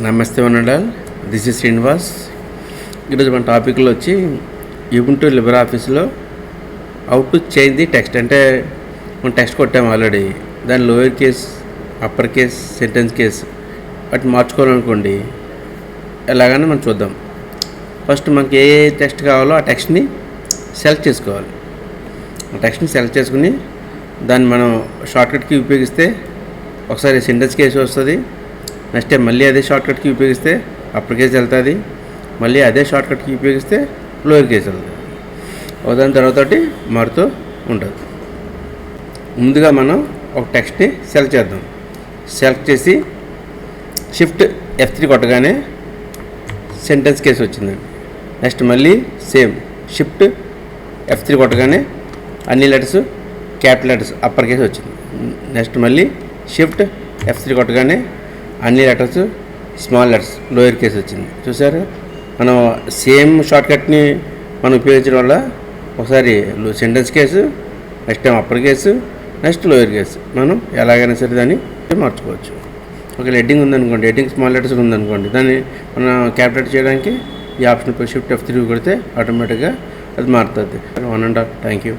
నమస్తే వనడాల్, this is Srinivas. ఈరోజు మన టాపిక్లో వచ్చి యూబుంటు లిబ్రే ఆఫీస్లో how to change the text. అంటే మనం టెక్స్ట్ కొట్టాము ఆల్రెడీ, దాని lower case, upper case, sentence case వాటి మార్చుకోవాలనుకోండి. ఎలాగైనా మనం చూద్దాం. ఫస్ట్ మనకి ఏ టెక్స్ట్ కావాలో ఆ టెక్స్ట్ని సెలెక్ట్ చేసుకోవాలి. ఆ టెక్స్ట్ని సెలెక్ట్ చేసుకుని దాన్ని మనం షార్ట్కట్కి ఉపయోగిస్తే ఒకసారి సెంటెన్స్ కేసు వస్తుంది. నెక్స్ట్ టైం మళ్ళీ అదే షార్ట్కట్కి ఉపయోగిస్తే అప్పర్ కేసు వెళ్తుంది. మళ్ళీ అదే షార్ట్కట్కి ఉపయోగిస్తే లోయర్ కేసు వెళ్తుంది. దాని తర్వాత మారుతూ ఉంటుంది. ముందుగా మనం ఒక టెక్స్ట్ని సెలెక్ట్ చేద్దాం. సెలెక్ట్ చేసి షిఫ్ట్ F3 కొట్టగానే సెంటెన్స్ కేసు వచ్చిందండి. నెక్స్ట్ మళ్ళీ సేమ్ షిఫ్ట్ F3 కొట్టగానే అన్ని letters capital letters upper case వచ్చింది. నెక్స్ట్ మళ్ళీ షిఫ్ట్ F3 కొట్టగానే అన్ని letters small letters lower case వచ్చింది. చూసారా, మనం సేమ్ షార్ట్కట్ని మనం ఉపయోగించడం వల్ల ఒకసారి sentence case, next time upper case, next lower case మనం ఎలాగైనా సరే దాన్ని మార్చుకోవచ్చు. ఒక హెడ్డింగ్ ఉందనుకోండి, హెడ్డింగ్ స్మాల్ లెటర్స్ ఉందనుకోండి, దాన్ని మనం క్యాపిటల్ చేయడానికి ఈ ఆప్షన్ షిఫ్ట్ F3 కొడితే ఆటోమేటిక్గా అది మారుతుంది. 1 and 2. Thank you.